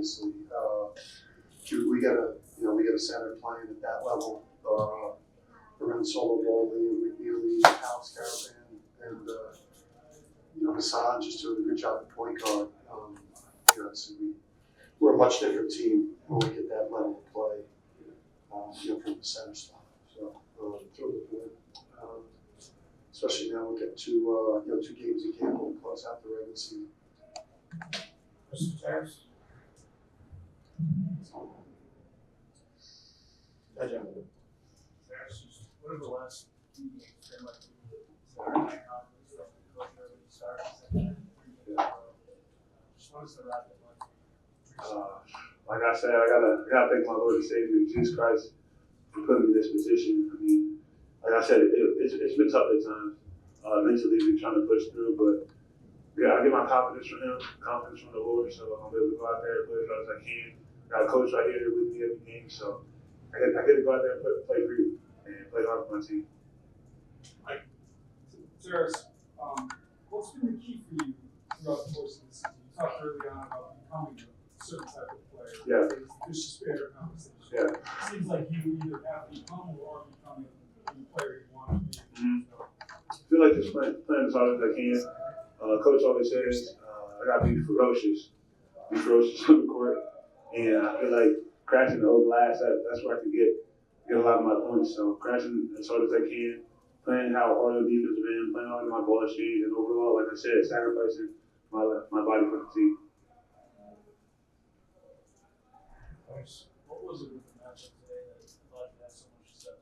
obviously. We got a center playing at that level. Around solo ball, Liam McNeely, Alex Caravan, and Hassan just doing a good job at point guard. So we're a much different team when we get that level of play. From the center spot. So thrilled with it. Especially now we get two games in Campbell to close out the regular season. Mr. Tarris? Hi, John. Tarris, what are the last few games been like? Is there any confidence from the coach early to start the second? Just what is the ride like? Like I said, I gotta thank my Lord and Savior Jesus Christ for putting me in this position. I mean, like I said, it's been tough at times. Mentally, we're trying to push through, but yeah, I get my confidence from Him, confidence from the Lord, so I'm able to go out there and play as hard as I can. Got a coach right here with me every game, so I get to go out there and play freely and play hard for my team. Tarris, what's been the key for you throughout the course of the season? You talked early on about becoming a certain type of player. Yeah. This is fair conversation. Yeah. It seems like you either have become or are becoming the player you want to be. Mm-hmm. I feel like just playing as hard as I can. Coach always says I gotta be ferocious on the court, and I feel like crashing the old glass. That's where I can get a lot of my points. So crashing as hard as I can, playing how hard the defense been, playing hard in my ball exchange, and overall, like I said, sacrificing my body for the team. What was it with the matchup today that allowed you to have so much success?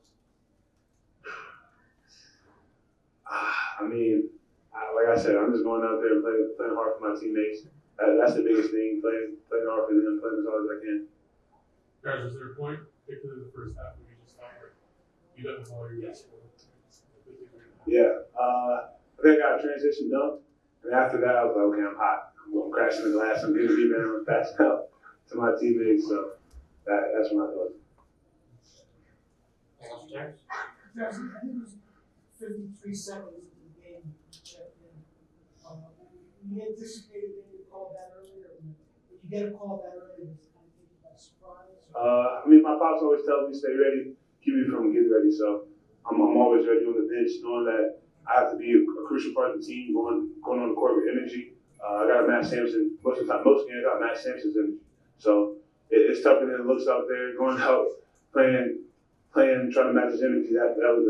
I mean, like I said, I'm just going out there and playing hard for my teammates. That's the biggest thing, playing hard for them, playing as hard as I can. Guys, was there a point, particularly the first half, where you just thought, you got the ball, you're going to score? Yeah. I think I got a transition dunk, and after that, I was like, okay, I'm hot. I'm crashing the glass, I'm getting rebound, I'm passing out to my teammates, so that's when I thought. Tarris? Tarris, I think it was 53 seconds into the game you checked in. You anticipated maybe a call that earlier? Did you get a call that early? Was it kind of taken by surprise? I mean, my pops always tell me, stay ready, keep me from getting ready, so I'm always ready on the bench, knowing that I have to be a crucial part of the team, going on the court with energy. I got a Matt Sampson, most games I got Matt Sampson's energy. So it's tougher than it looks out there, going out, playing, trying to match his energy. That was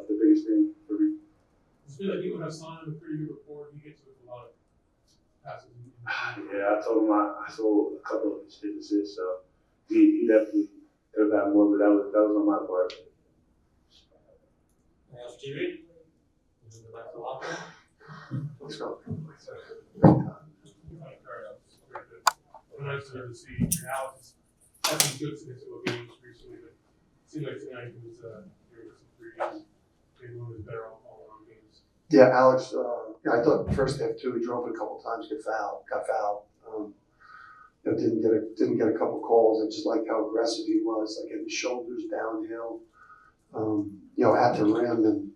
the biggest thing for me. I feel like you and Hassan have a pretty good rapport. He gets with a lot of passes. Yeah, I told him I sold a couple of his assists, so he definitely could have got more, but that was on my part. TV? Let's go. Nice to see now. Had some good statistical games recently, but it seemed like tonight he was there was some pretty maybe one of his better all-around games. Yeah, Alex. I thought the first half too. He drove it a couple times, got fouled. Didn't get a couple calls. I just liked how aggressive he was, like getting his shoulders downhill. At the rim, and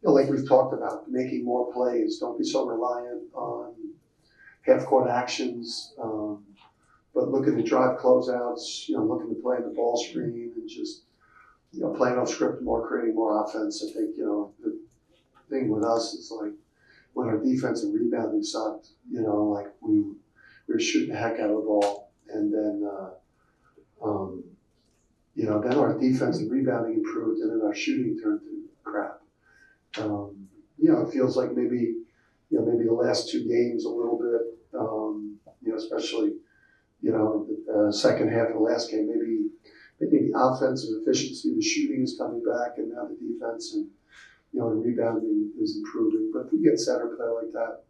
like we've talked about, making more plays. Don't be so reliant on half-court actions. But looking to drive closeouts, looking to play in the ball screen and just, playing off script more, creating more offense. I think, the thing with us is like when our defense and rebounding sucked, like we were shooting the heck out of the ball. And then, then our defense and rebounding improved and then our shooting turned to crap. It feels like maybe the last two games a little bit, especially, the second half of the last game, maybe the offensive efficiency, the shooting is coming back, and now the defense and and rebounding is improving. But if we get center play like that,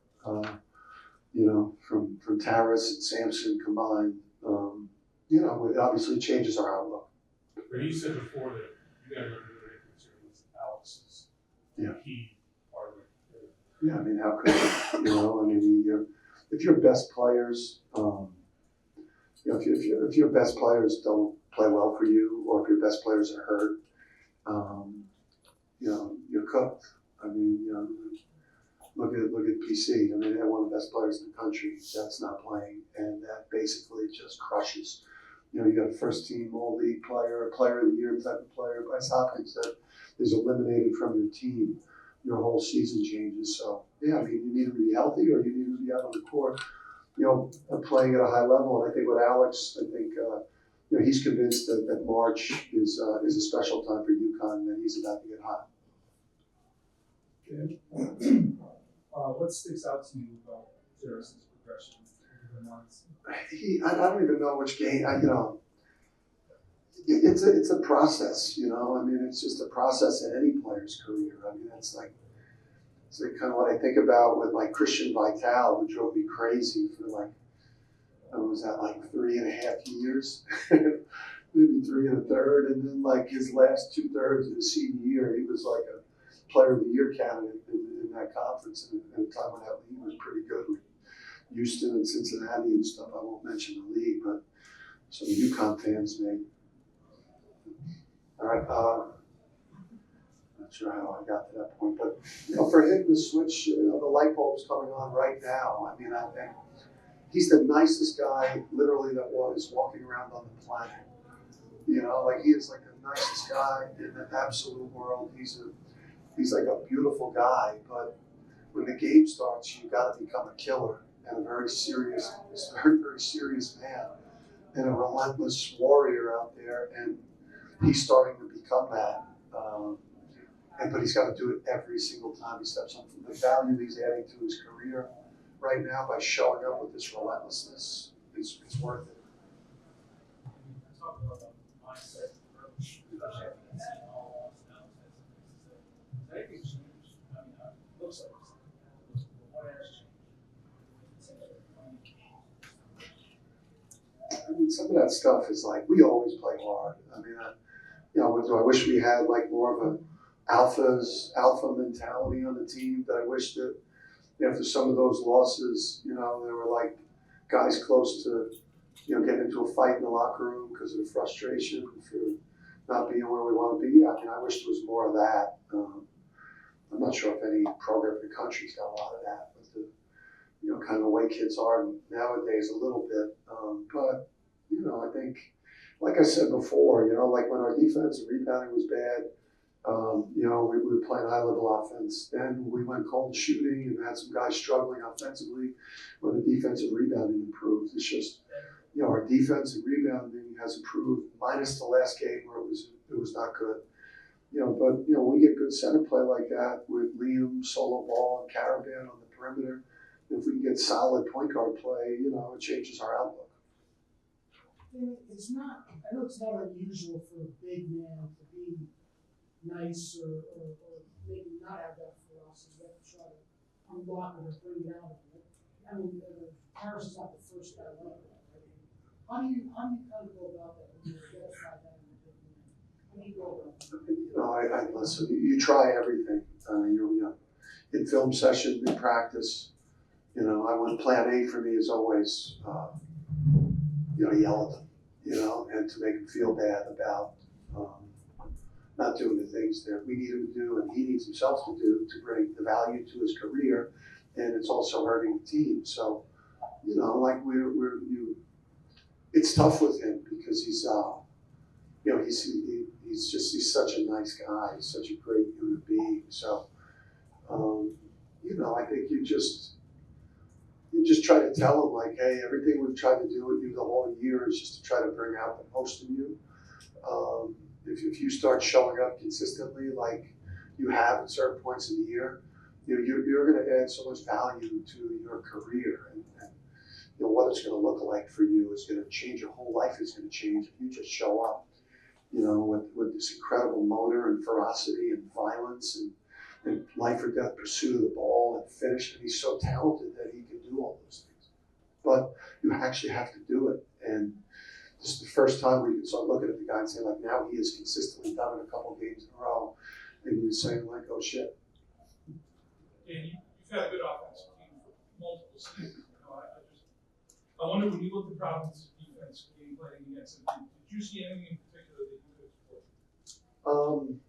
from Tarris and Sampson combined, it obviously changes our outlook. But you said before that you guys are really concerned with Alex's key part of it. Yeah, I mean, how could you? If your best players, if your best players don't play well for you, or if your best players are hurt, you're cooked. I mean, look at PC. I mean, they're one of the best players in the country that's not playing, and that basically just crushes. You know, you got a first team all league player, a player of the year type of player. Bryce Hopkins that is eliminated from your team, your whole season changes. So yeah, I mean, you need to be healthy or you need to be out on the court, you know, playing at a high level. And I think with Alex, I think you know, he's convinced that March is a special time for UConn and that he's about to get hot. Okay. What sticks out to you about Tarris's progression over the months? I don't even know which game. You know, it's a process. You know, I mean, it's just a process in any player's career. I mean, it's like kind of what I think about with like Christian Vital, who drove me crazy for like, was that like 3.5 years, maybe 3 1/3, and then like his last 2/3 of his senior year, he was like a player of the year candidate in that conference, and at the time when that league was pretty good with Houston and Cincinnati and stuff. I won't mention the league, but some UConn fans may. All right, not sure how I got to that point, but you know, for him to switch, you know, the light bulb's coming on right now. I mean, he's the nicest guy, literally, that was walking around on the planet. You know, like he is like the nicest guy in the absolute world. He's like a beautiful guy, but when the game starts, you got to become a killer and a very serious man and a relentless warrior out there. And he's starting to become that. But he's got to do it every single time he steps on. The value he's adding to his career right now by showing up with this relentlessness, it's worth it. Talk about the mindset approach, especially after you've seen all those announcements. Has anything changed? I mean, it looks like it's, but what has changed? I mean, some of that stuff is like, we always play hard. I mean, you know, I wish we had like more of a alpha mentality on the team. That I wish that, you know, after some of those losses, you know, there were like guys close to, you know, getting into a fight in the locker room because of the frustration for not being where we want to be. I mean, I wish there was more of that. I'm not sure if any program in the country's got a lot of that, but the, you know, kind of the way kids are nowadays a little bit. But, you know, I think, like I said before, you know, like when our defensive rebounding was bad, you know, we were playing high-level offense. Then we went cold shooting and had some guys struggling offensively when the defensive rebounding improved. It's just, you know, our defensive rebounding has improved, minus the last game where it was not good. You know, but, you know, when we get good center play like that with Liam, solo ball, and Caravan on the perimeter, if we can get solid point guard play, you know, it changes our outlook. It's not, I know it's not unusual for a big man to be nice or maybe not have that philosophy. You have to try to unlock it or bring it out of it. I mean, Tarris is not the first guy like that. Right? How do you kind of go about that when you identify that in a big man? How do you go about that? You know, I listen, you try everything. You know, in film session, in practice, you know, I want plan A for me is always, you know, yell at them, you know, and to make them feel bad about not doing the things that we need him to do and he needs himself to do to bring the value to his career, and it's also hurting the team. So, you know, like it's tough with him because he's, you know, he's such a nice guy, he's such a great human being. So, you know, I think you just try to tell him like, hey, everything we've tried to do with you the whole year is just to try to bring out the most in you. If you start showing up consistently like you have at certain points in the year, you know, you're going to add so much value to your career, and you know, what it's going to look like for you is going to change. Your whole life is going to change if you just show up, you know, with this incredible motor and ferocity and violence and life or death pursuit of the ball and finish. And he's so talented that he can do all those things. But you actually have to do it. And this is the first time where you can start looking at the guy and say, like, now he has consistently done it a couple of games in a row. And you're saying, like, oh, shit. And you've had a good offensive team for multiple seasons. You know, I wonder when you look at Providence's defense game playing against them, did you see anything in particular that you could exploit?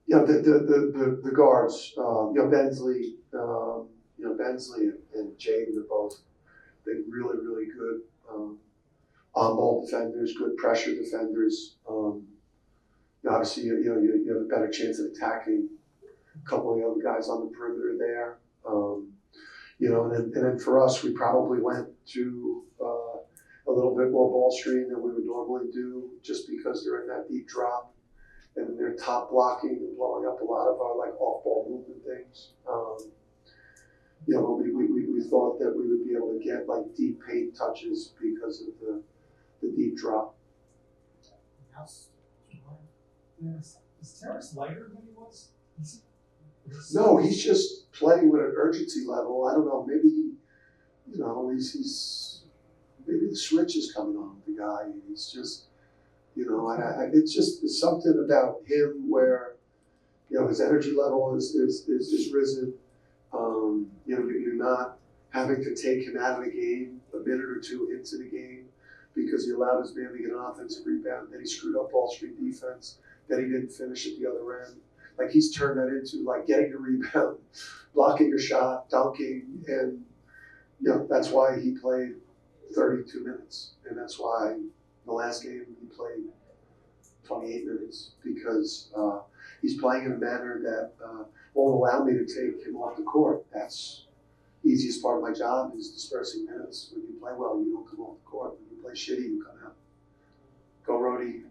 Yeah. you know, the guards, you know, Bensley, Bensley and Jaden are both, they're really, really good, on-ball defenders, good pressure defenders. Obviously, you have a better chance of attacking a couple of the other guys on the perimeter there. And then for us, we probably went to a little bit more ball screen than we would normally do, just because they're in that deep drop and they're top blocking and blowing up a lot of our like off-ball movement things. We thought that we would be able to get like deep paint touches because of the deep drop. Is Tarris lighter than he was? No, he's just playing with an urgency level. I don't know, maybe he's maybe the switch is coming on with the guy. He's just, it's something about him where, his energy level is risen. You're not having to take him out of the game a minute or two into the game because he allowed his man to get an offensive rebound, then he screwed up ball screen defense, then he didn't finish at the other end. Like he's turned that into like getting a rebound, blocking your shot, dunking, and that's why he played 32 minutes, and that's why the last game he played 28 minutes because he's playing in a manner that won't allow me to take him off the court. That's the easiest part of my job is dispersing minutes. When you play well, you don't come off the court. When you play shitty, you come out. Go Rhodey.